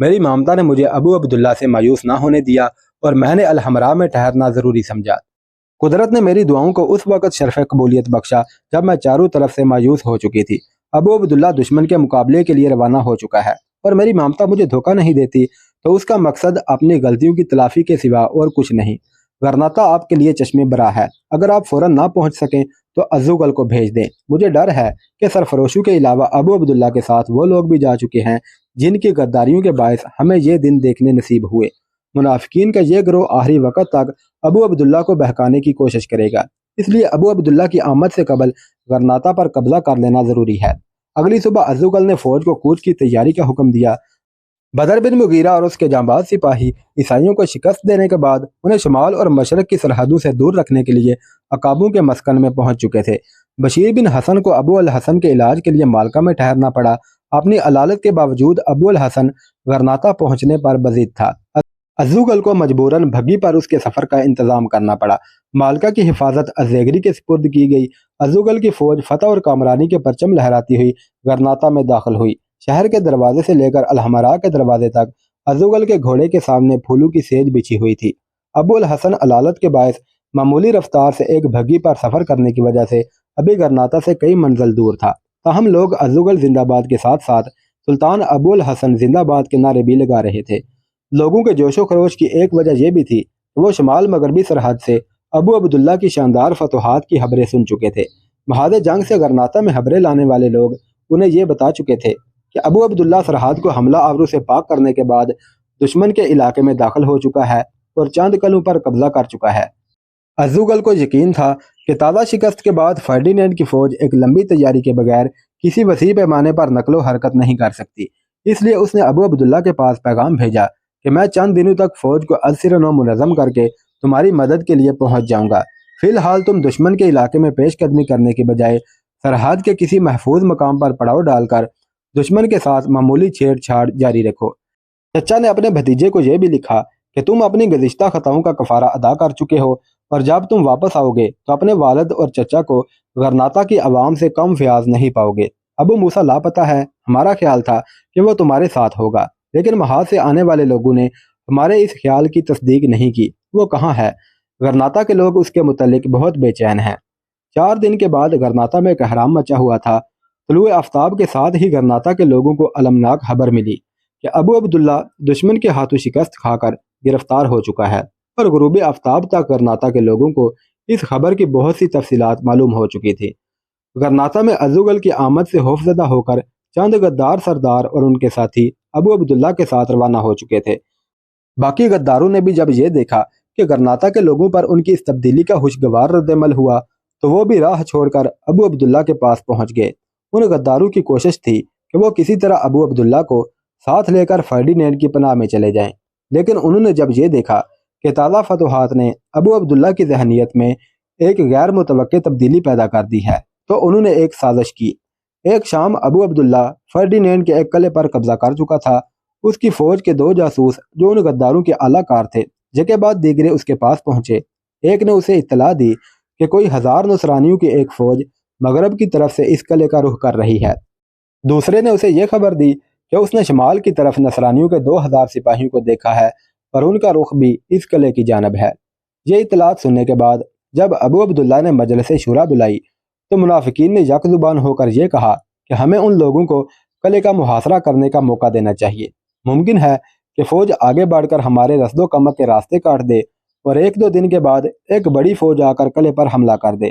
میری مامتا نے مجھے ابو عبداللہ سے مایوس نہ ہونے دیا اور میں نے الحمراء میں ٹھہرنا ضروری سمجھا۔ قدرت نے میری دعاؤں کو اس وقت شرف قبولیت بخشا جب میں چاروں طرف سے مایوس ہو چکی تھی۔ ابو عبداللہ دشمن کے مقابلے کے لیے روانہ ہو چکا ہے اور میری مامتا مجھے دھوکہ نہیں دیتی تو اس کا مقصد اپنی غلطیوں کی تلافی کے سوا اور کچھ نہیں۔ غرناطہ آپ کے لیے چشمے برا ہے، اگر آپ فوراً نہ پہنچ سکیں تو ازوگل کو بھیج دیں۔ مجھے ڈر ہے کہ سرفروشوں کے علاوہ ابو عبداللہ کے ساتھ وہ لوگ بھی جا چکے ہیں جن کی غداریوں کے باعث ہمیں یہ دن دیکھنے نصیب ہوئے۔ منافقین کا یہ گروہ آخری وقت تک ابو عبداللہ کو بہکانے کی کوشش کرے گا، اس لیے ابو عبداللہ کی آمد سے قبل غرناطہ پر قبضہ کر لینا ضروری ہے۔ اگلی صبح ازوگل نے فوج کو کوچ کی تیاری کا حکم دیا۔ بدر بن مغیرہ اور اس کے جانباز سپاہی عیسائیوں کو شکست دینے کے بعد انہیں شمال اور مشرق کی سرحدوں سے دور رکھنے کے لیے عقابوں کے مسکن میں پہنچ چکے تھے۔ بشیر بن حسن کو ابو الحسن کے علاج کے لیے مالکہ میں ٹھہرنا پڑا۔ اپنی علالت کے باوجود ابو الحسن غرناطہ پہنچنے پر بضد تھا۔ ازوگل کو مجبوراً بھگی پر اس کے سفر کا انتظام کرنا پڑا۔ مالکہ کی حفاظت ازیگری کے سپرد کی گئی۔ ازوگل کی فوج فتح اور کامرانی کے پرچم لہراتی ہوئی غرناطہ میں داخل ہوئی۔ شہر کے دروازے سے لے کر الحمراء کے دروازے تک ازوگل کے گھوڑے کے سامنے پھولوں کی سیج بچھی ہوئی تھی۔ ابو الحسن علالت کے باعث معمولی رفتار سے ایک بھگی پر سفر کرنے کی وجہ سے ابھی غرناطہ سے کئی منزل دور تھا، تاہم لوگ ازوگل زندہ باد کے ساتھ ساتھ سلطان ابو الحسن زندہ باد کے نعرے بھی لگا رہے تھے۔ لوگوں کے جوش و خروش کی ایک وجہ یہ بھی تھی کہ وہ شمال مغربی سرحد سے ابو عبداللہ کی شاندار فتوحات کی خبریں سن چکے تھے۔ محاذ جنگ سے غرناطہ میں خبریں لانے والے لوگ انہیں یہ بتا چکے تھے کہ ابو عبداللہ سرحد کو حملہ آوروں سے پاک کرنے کے بعد دشمن کے علاقے میں داخل ہو چکا ہے اور چند قلعوں پر قبضہ کر چکا ہے۔ ازوگل کو یقین تھا کہ تازہ شکست کے بعد فرڈینینڈ کی فوج ایک لمبی تیاری کے بغیر کسی وسیع پیمانے پر نقل و حرکت نہیں کر سکتی، اس لیے اس نے ابو عبداللہ کے پاس پیغام بھیجا کہ میں چند دنوں تک فوج کو ازسرن و منظم کر کے تمہاری مدد کے لیے پہنچ جاؤں گا۔ فی الحال تم دشمن کے علاقے میں پیش قدمی کرنے کے بجائے سرحد کے کسی محفوظ مقام پر پڑاؤ ڈال کر دشمن کے ساتھ معمولی چھیڑ چھاڑ جاری رکھو۔ چچا نے اپنے بھتیجے کو یہ بھی لکھا کہ تم اپنی گزشتہ خطاؤں کا کفارہ ادا کر چکے ہو اور جب تم واپس آؤ گے تو اپنے والد اور چچا کو غرناطہ کی عوام سے کم فیاض نہیں پاؤ گے۔ ابو موسیٰ لاپتہ ہے، ہمارا خیال تھا کہ وہ تمہارے ساتھ ہوگا، لیکن محاذ سے آنے والے لوگوں نے ہمارے اس خیال کی تصدیق نہیں کی۔ وہ کہاں ہے؟ غرناطہ کے لوگ اس کے متعلق بہت بے چین ہیں۔ 4 دن کے بعد غرناطہ میں ایک احرام مچا ہوا تھا۔ طلوع آفتاب کے ساتھ ہی غرناطہ کے لوگوں کو المناک خبر ملی کہ ابو عبداللہ دشمن کے ہاتھوں شکست کھا کر گرفتار ہو چکا ہے، اور غروب آفتاب تک غرناطہ کے لوگوں کو اس خبر کی بہت سی تفصیلات معلوم ہو چکی تھی۔ غرناطہ میں ازوگل کی آمد سے خوفزدہ ہو کر چند غدار سردار اور ان کے ساتھی ابو عبداللہ کے ساتھ روانہ ہو چکے تھے۔ باقی غداروں نے بھی جب یہ دیکھا کہ غرناطہ کے لوگوں پر ان کی اس تبدیلی کا خوشگوار رد عمل ہوا تو وہ بھی راہ چھوڑ کر ابو عبداللہ کے پاس پہنچ گئے۔ ان غداروں کی کوشش تھی کہ وہ کسی طرح ابو عبداللہ کو ساتھ لے کر فرڈینینڈ کی پناہ میں چلے جائیں، لیکن انہوں نے جب یہ دیکھا کہ تازہ فتوحات نے ابو عبداللہ کی ذہنیت میں ایک غیر متوقع تبدیلی پیدا کر دی ہے تو انہوں نے ایک سازش کی۔ ایک شام ابو عبداللہ فرڈینینڈ کے ایک قلعے پر قبضہ کر چکا تھا۔ اس کی فوج کے 2 جاسوس جو ان غداروں کے اعلیٰ کار تھے جگہ بعد دیگرے اس کے پاس پہنچے۔ ایک نے اسے اطلاع دی کہ کوئی 1000 نصرانیوں کی ایک فوج مغرب کی طرف سے اس قلعے کا رخ کر رہی ہے۔ دوسرے نے اسے یہ خبر دی کہ اس نے شمال کی طرف نصرانیوں کے 2000 سپاہیوں کو دیکھا ہے اور ان کا رخ بھی اس قلعے کی جانب ہے۔ یہ اطلاعات سننے کے بعد جب ابو عبداللہ نے مجلس شورا بلائی تو منافقین نے یک زبان ہو کر یہ کہا کہ ہمیں ان لوگوں کو قلعے کا محاصرہ کرنے کا موقع دینا چاہیے۔ ممکن ہے کہ فوج آگے بڑھ کر ہمارے رسد و کمک کے راستے کاٹ دے اور 1-2 دن کے بعد ایک بڑی فوج آ کر قلعے پر حملہ کر دے۔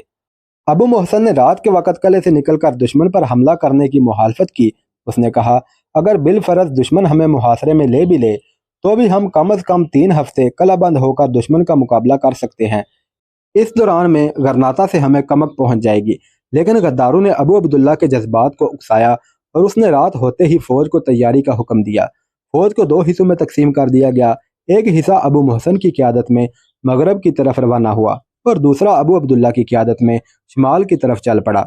ابو محسن نے رات کے وقت قلعے سے نکل کر دشمن پر حملہ کرنے کی مخالفت کی۔ اس نے کہا اگر بالفرض دشمن ہمیں محاصرے میں لے بھی لے تو بھی ہم کم از کم 3 ہفتے قلعہ بند ہو کر دشمن کا مقابلہ کر سکتے ہیں۔ اس دوران میں غرناطہ سے ہمیں کمک پہنچ جائے گی۔ لیکن غداروں نے ابو عبداللہ کے جذبات کو اکسایا اور اس نے رات ہوتے ہی فوج کو تیاری کا حکم دیا۔ فوج کو 2 حصوں میں تقسیم کر دیا گیا۔ ایک حصہ ابو محسن کی قیادت میں مغرب کی طرف روانہ ہوا اور دوسرا ابو عبداللہ کی قیادت میں شمال کی طرف چل پڑا۔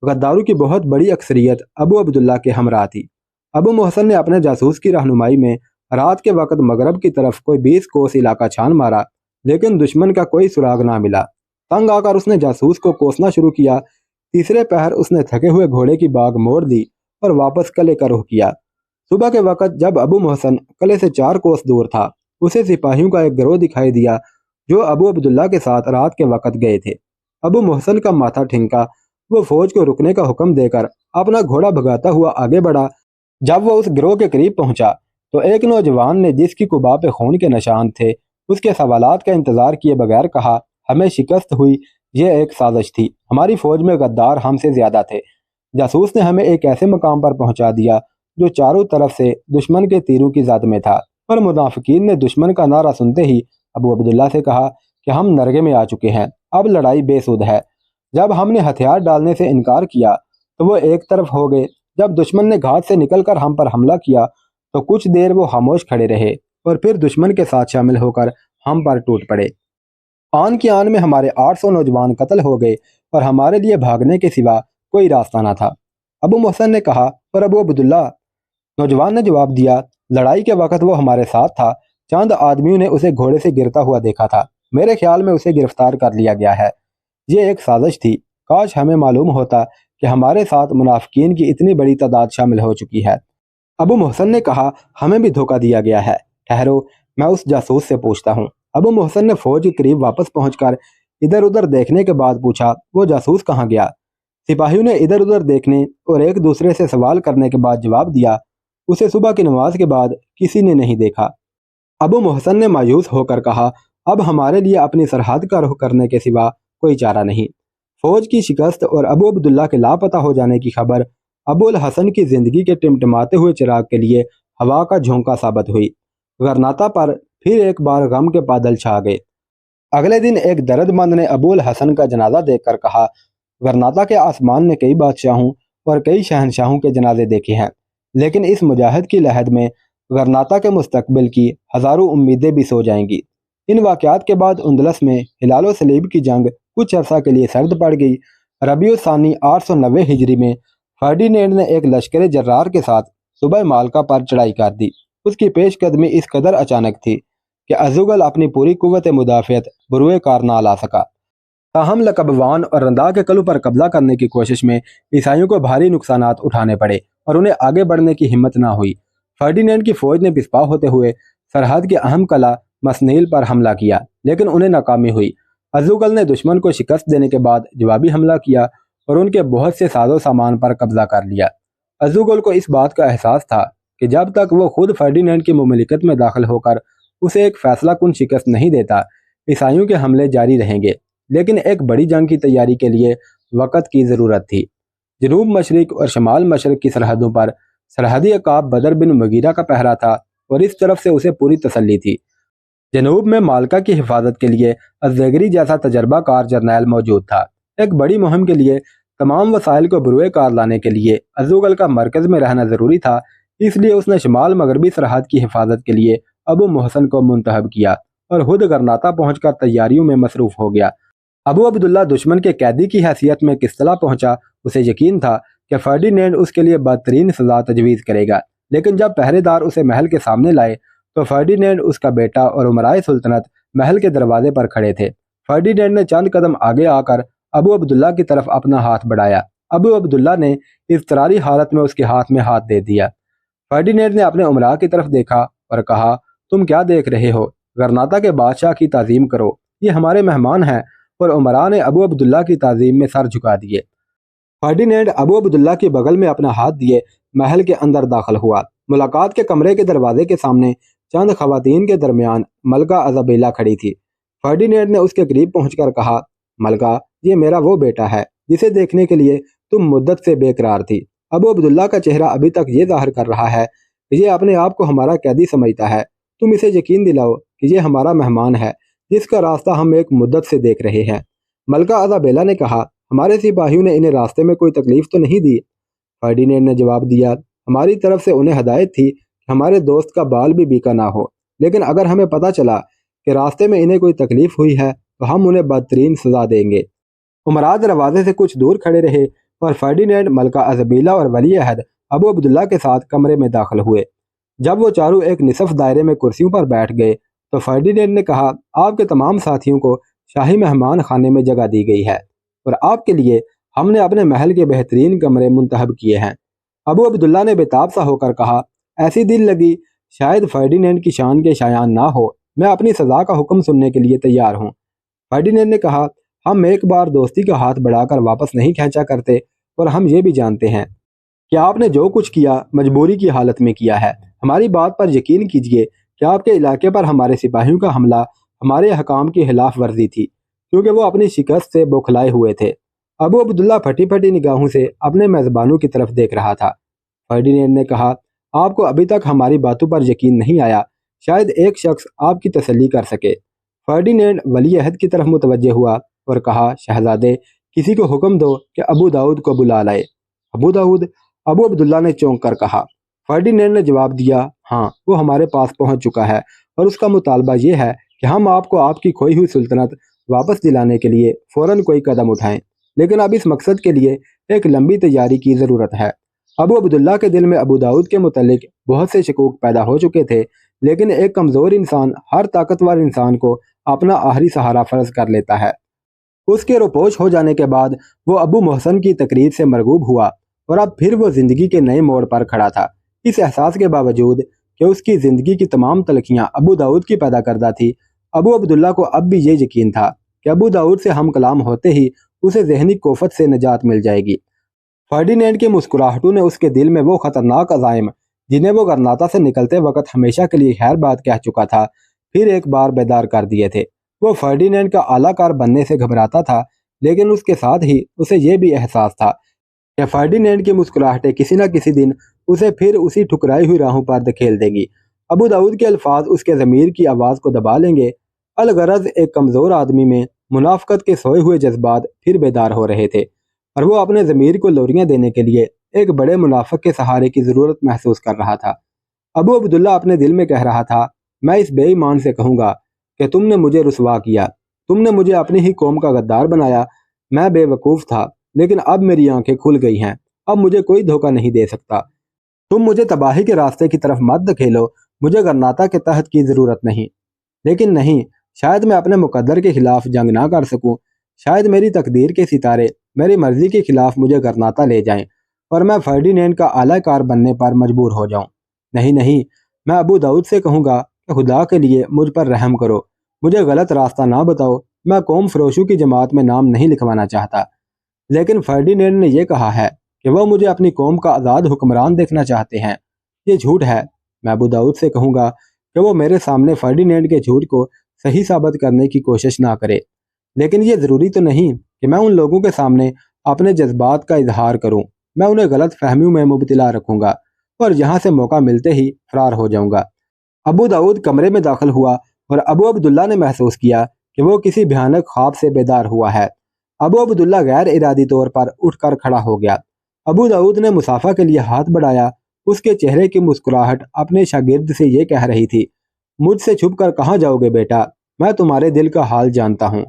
غداروں کی بہت بڑی اکثریت ابو عبداللہ کے ہمراہ تھی۔ ابو محسن نے اپنے جاسوس کی رہنمائی میں رات کے وقت مغرب کی طرف کوئی 20 کوس علاقہ چھان مارا، لیکن دشمن کا کوئی سراغ نہ ملا۔ تنگ آ کر اس نے جاسوس کو کوسنا شروع کیا۔ تیسرے پہر اس نے تھکے ہوئے گھوڑے کی باگ موڑ دی اور واپس قلعے کا رخ کیا۔ صبح کے وقت جب ابو محسن قلعے سے 4 کوس دور تھا، اسے سپاہیوں کا ایک گروہ دکھائی دیا جو ابو عبداللہ کے ساتھ رات کے وقت گئے تھے۔ ابو محسن کا ماتھا ٹھنکا، وہ فوج کو رکنے کا حکم دے کر اپنا گھوڑا بھگاتا ہوا آگے بڑھا۔ جب وہ اس گروہ کے قریب پہنچا تو ایک نوجوان نے، جس کی قبا پہ خون کے نشان تھے، اس کے سوالات کا انتظار کیے بغیر کہا، ہمیں شکست ہوئی، یہ ایک سازش تھی، ہماری فوج میں غدار ہم سے زیادہ تھے۔ جاسوس نے ہمیں ایک ایسے مقام پر پہنچا دیا جو چاروں طرف سے دشمن کے تیروں کی زد میں تھا۔ پر منافقین نے دشمن کا نعرہ سنتے ہی ابو عبداللہ سے کہا کہ ہم نرغے میں آ چکے ہیں، اب لڑائی بے سود ہے۔ جب ہم نے ہتھیار ڈالنے سے انکار کیا تو وہ ایک طرف ہو گئے۔ جب دشمن نے گھاٹ سے نکل کر ہم پر حملہ کیا تو کچھ دیر وہ خاموش کھڑے رہے اور پھر دشمن کے ساتھ شامل ہو کر ہم پر ٹوٹ پڑے۔ آن کی آن میں ہمارے 800 نوجوان قتل ہو گئے اور ہمارے لیے بھاگنے کے سوا کوئی راستہ نہ تھا۔ ابو محسن نے کہا، پر ابو عبداللہ، نوجوان نے جواب دیا، لڑائی کے وقت وہ ہمارے ساتھ تھا، چند آدمیوں نے اسے گھوڑے سے گرتا ہوا دیکھا تھا، میرے خیال میں اسے گرفتار کر لیا گیا ہے، یہ ایک سازش تھی، کاش ہمیں معلوم ہوتا کہ ہمارے ساتھ منافقین کی اتنی بڑی تعداد شامل ہو چکی ہے۔ ابو محسن نے کہا، ہمیں بھی دھوکہ دیا گیا ہے، ٹھہرو میں اس جاسوس سے پوچھتا ہوں۔ ابو محسن نے فوج کے قریب واپس پہنچ کر ادھر ادھر دیکھنے کے بعد پوچھا، وہ جاسوس کہاں گیا؟ سپاہیوں نے ادھر ادھر دیکھنے اور ایک دوسرے سے سوال کرنے کے بعد جواب دیا، اسے صبح کی نماز کے بعد کسی نے نہیں دیکھا۔ ابو محسن نے مایوس ہو کر کہا، اب ہمارے لیے اپنی سرحد کا رخ کرنے کے سوا کوئی چارہ نہیں۔ فوج کی شکست اور ابو عبداللہ کے لاپتہ ہو جانے کی خبر ابو الحسن کی زندگی کے ٹمٹماتے ہوئے چراغ کے لیے ہوا کا جھونکا ثابت ہوئی۔ غرناطہ پر پھر ایک بار غم کے بادل چھا گئے۔ اگلے دن ایک درد مند نے ابو الحسن کا جنازہ دیکھ کر کہا، غرناطہ کے آسمان نے کئی بادشاہوں اور کئی شہنشاہوں کے جنازے دیکھے ہیں، لیکن اس مجاہد کی لہد میں غرناطہ کے مستقبل کی ہزاروں امیدیں بھی سو جائیں گی۔ ان واقعات کے بعد اندلس میں ہلال و صلیب کی جنگ کچھ عرصہ کے لیے سرد پڑ گئی۔ ربیع الثانی 890 ہجری میں فرڈینینڈ نے ایک لشکر جرار کے ساتھ صوبہ مالکا پر چڑھائی کر دی۔ اس کی پیش قدمی اس قدر اچانک تھی کہ ازوغل اپنی پوری قوت مدافعت بروئے کار نہ لا سکا۔ تاہم لقبوان اور رندا کے قلعوں پر قبضہ کرنے کی کوشش میں عیسائیوں کو بھاری نقصانات اٹھانے پڑے اور انہیں آگے بڑھنے کی ہمت نہ ہوئی۔ فرڈینینڈ کی فوج نے پسپا ہوتے ہوئے سرحد کے اہم قلعہ مسنیل پر حملہ کیا، لیکن انہیں ناکامی ہوئی۔ ازوغل نے دشمن کو شکست دینے کے بعد جوابی حملہ کیا اور ان کے بہت سے ساز و سامان پر قبضہ کر لیا۔ ازوغل کو اس بات کا احساس تھا کہ جب تک وہ خود فرڈینینڈ کی مملکت میں داخل ہو کر اسے ایک فیصلہ کن شکست نہیں دیتا، عیسائیوں کے حملے جاری رہیں گے، لیکن ایک بڑی جنگ کی تیاری کے لیے وقت کی ضرورت تھی۔ جنوب مشرق اور شمال مشرق کی سرحدوں پر سرحدی عقاب بدر بن مغیرہ کا پہرا تھا اور اس طرف سے اسے پوری تسلی تھی۔ جنوب میں مالکا کی حفاظت کے لیے الزیگری جیسا تجربہ کار جرنیل موجود تھا۔ ایک بڑی مہم کے لیے تمام وسائل کو بروئے کار لانے کے لیے ازوغل کا مرکز میں رہنا ضروری تھا، اس لیے اس نے شمال مغربی سرحد کی حفاظت کے لیے ابو محسن کو منتخب کیا اور خود غرناطہ پہنچ کر تیاریوں میں مصروف ہو گیا۔ ابو عبداللہ دشمن کے قیدی کی حیثیت میں کس طرح پہنچا، اسے یقین تھا کہ فرڈینینڈ اس کے لیے بدترین سزا تجویز کرے گا، لیکن جب پہرے دار اسے محل کے سامنے لائے تو فرڈینینڈ، اس کا بیٹا اور امرائے سلطنت محل کے دروازے پر کھڑے تھے۔ فرڈینینڈ نے چند قدم آگے آ کر ابو عبداللہ کی طرف اپنا ہاتھ بڑھایا۔ ابو عبداللہ نے اضطراری حالت میں اس کے ہاتھ میں ہاتھ دے دیا۔ فرڈینینڈ نے اپنے امراء کی طرف دیکھا اور کہا، تم کیا دیکھ رہے ہو؟ غرناطہ کے بادشاہ کی تعظیم کرو، یہ ہمارے مہمان ہیں، اور امراء نے ابو عبداللہ کی تعظیم میں سر جھکا دیے۔ فرڈینینڈ ابو عبداللہ کے بغل میں اپنا ہاتھ دیے محل کے اندر داخل ہوا۔ ملاقات کے کمرے کے دروازے کے سامنے چند خواتین کے درمیان ملکہ ایزابیلا کھڑی تھی۔ فرڈینینڈ نے اس کے قریب پہنچ کر کہا، ملکہ، یہ میرا وہ بیٹا ہے جسے دیکھنے کے لیے تم مدت سے بے قرار تھی۔ ابو عبداللہ کا چہرہ ابھی تک یہ ظاہر کر رہا ہے کہ یہ اپنے آپ کو ہمارا قیدی سمجھتا ہے۔ تم اسے یقین دلاؤ کہ یہ ہمارا مہمان ہے جس کا راستہ ہم ایک مدت سے دیکھ رہے ہیں۔ ملکہ ایزابیلا نے کہا، ہمارے سپاہیوں نے انہیں راستے میں کوئی تکلیف تو نہیں دی؟ فرڈینینڈ نے جواب دیا، ہماری طرف سے انہیں ہدایت تھی کہ ہمارے دوست کا بال بھی بیکا نہ ہو، لیکن اگر ہمیں پتہ چلا کہ راستے میں انہیں کوئی تکلیف ہوئی ہے تو ہم انہیں بدترین سزا دیں گے۔ امراء دروازے سے کچھ دور کھڑے رہے اور فرڈینینڈ، ملکہ ایزابیلا اور ولی عہد ابو عبداللہ کے ساتھ کمرے میں داخل ہوئے۔ جب وہ چاروں ایک نصف دائرے میں کرسیوں پر بیٹھ گئے تو فرڈینینڈ نے کہا، آپ کے تمام ساتھیوں کو شاہی مہمان خانے میں جگہ دی گئی ہے اور آپ کے لیے ہم نے اپنے محل کے بہترین کمرے منتخب کیے ہیں۔ ابو عبداللہ نے بے تاب سا ہو کر کہا، ایسی دل لگی شاید فرڈینینڈ کی شان کے شایان نہ ہو۔ میں اپنی سزا کا حکم سننے کے لیے تیار ہوں۔ فرڈینینڈ نے کہا، ہم ایک بار دوستی کا ہاتھ بڑھا کر واپس نہیں کھینچا کرتے، اور ہم یہ بھی جانتے ہیں کہ آپ نے جو کچھ کیا مجبوری کی حالت میں کیا ہے۔ ہماری بات پر یقین کیجئے کہ آپ کے علاقے پر ہمارے سپاہیوں کا حملہ ہمارے حکام کی خلاف ورزی تھی، کیونکہ وہ اپنی شکست سے بوکھلائے ہوئے تھے۔ ابو عبداللہ پھٹی پھٹی نگاہوں سے اپنے میزبانوں کی طرف دیکھ رہا تھا۔ فرڈینینڈ نے کہا، آپ کو ابھی تک ہماری باتوں پر یقین نہیں آیا، شاید ایک شخص آپ کی تسلی کر سکے۔ فرڈینینڈ ولی عہد کی طرف متوجہ ہوا اور کہا، شہزادے، کسی کو حکم دو کہ ابو داؤد کو بلا لائے۔ ابو داؤد؟ ابو عبداللہ نے چونک کر کہا۔ فرڈینینڈ نے جواب دیا، ہاں، وہ ہمارے پاس پہنچ چکا ہے، اور اس کا مطالبہ یہ ہے کہ ہم آپ کو آپ کی کھوئی ہوئی سلطنت واپس دلانے کے لیے فوراً کوئی قدم اٹھائیں، لیکن اب اس مقصد کے لیے ایک لمبی تیاری کی ضرورت ہے۔ ابو عبداللہ کے دل میں ابو داؤد کے متعلق بہت سے شکوک پیدا ہو چکے تھے، لیکن ایک کمزور انسان ہر طاقتور انسان کو اپنا آخری سہارا فرض کر لیتا ہے۔ اس کے روپوش ہو جانے کے بعد وہ ابو محسن کی تقریر سے مرغوب ہوا، اور اب پھر وہ زندگی کے نئے موڑ پر کھڑا تھا۔ اس احساس کے باوجود کہ اس کی زندگی کی تمام تلخیاں ابو داؤد کی پیدا کردہ تھی، ابو عبداللہ کو اب بھی یہ یقین تھا کہ ابو داؤد سے ہم کلام ہوتے ہی اسے ذہنی کوفت سے نجات مل جائے گی۔ فرڈینینڈ کی مسکراہٹوں نے اس کے دل میں وہ خطرناک عزائم جنہیں وہ غرناطہ سے نکلتے وقت ہمیشہ کے لیے خیر بات کہہ چکا تھا، پھر ایک بار بیدار کر دیے تھے۔ وہ فرڈینینڈ کا اعلیٰ کار بننے سے گھبراتا تھا، لیکن اس کے ساتھ ہی اسے یہ بھی احساس تھا کہ فرڈینینڈ کی مسکراہٹیں کسی نہ کسی دن اسے پھر اسی ٹھکرائی ہوئی راہوں پر دھکیل دیں گی۔ ابو داؤد کے الفاظ اس کے ضمیر کی آواز کو دبا لیں گے۔ الغرض ایک کمزور آدمی میں منافقت کے سوئے ہوئے جذبات پھر بیدار ہو رہے تھے، اور وہ اپنے ضمیر کو لوریاں دینے کے لیے ایک بڑے منافق کے سہارے کی ضرورت محسوس کر رہا تھا۔ ابو عبداللہ اپنے دل میں کہہ رہا تھا، میں اس بے ایمان سے کہوں گا کہ تم نے مجھے رسوا کیا، تم نے مجھے اپنی ہی قوم کا غدار بنایا۔ میں بے وقوف تھا، لیکن اب میری آنکھیں کھل گئی ہیں، اب مجھے کوئی دھوکہ نہیں دے سکتا۔ تم مجھے تباہی کے راستے کی طرف مت دھکیلو، مجھے غرناطہ کے تحت کی ضرورت نہیں۔ لیکن نہیں، شاید میں اپنے مقدر کے خلاف جنگ نہ کر سکوں، شاید میری تقدیر کے ستارے میری مرضی کے خلاف مجھے غرناطہ لے جائیں، اور میں فرڈینینڈ کا اعلی کار بننے پر مجبور ہو جاؤں۔ نہیں نہیں، میں ابو داؤد سے کہوں گا کہ خدا کے لیے مجھ پر رحم کرو، مجھے غلط راستہ نہ بتاؤ، میں قوم فروشوں کی جماعت میں نام نہیں لکھوانا چاہتا۔ لیکن فرڈینینڈ نے یہ کہا ہے کہ وہ مجھے اپنی قوم کا آزاد حکمران دیکھنا چاہتے ہیں۔ یہ جھوٹ ہے۔ میں ابو داؤد سے کہوں گا کہ وہ میرے سامنے فرڈینینڈ کے جھوٹ کو صحیح ثابت کرنے کی کوشش نہ کرے، لیکن یہ ضروری تو نہیں کہ میں ان لوگوں کے سامنے اپنے جذبات کا اظہار کروں۔ میں انہیں غلط فہمیوں میں مبتلا رکھوں گا، اور یہاں سے موقع ملتے ہی فرار ہو جاؤں گا۔ ابو داؤد کمرے میں داخل ہوا، اور ابو عبداللہ نے محسوس کیا کہ وہ کسی بھیانک خواب سے بیدار ہوا ہے۔ ابو عبداللہ غیر ارادی طور پر اٹھ کر کھڑا ہو گیا۔ ابو داؤد نے مصافحہ کے لیے ہاتھ بڑھایا۔ اس کے چہرے کی مسکراہٹ اپنے شاگرد سے یہ کہہ رہی تھی، مجھ سے چھپ کر کہاں جاؤ گے بیٹا، میں تمہارے دل کا حال جانتا ہوں۔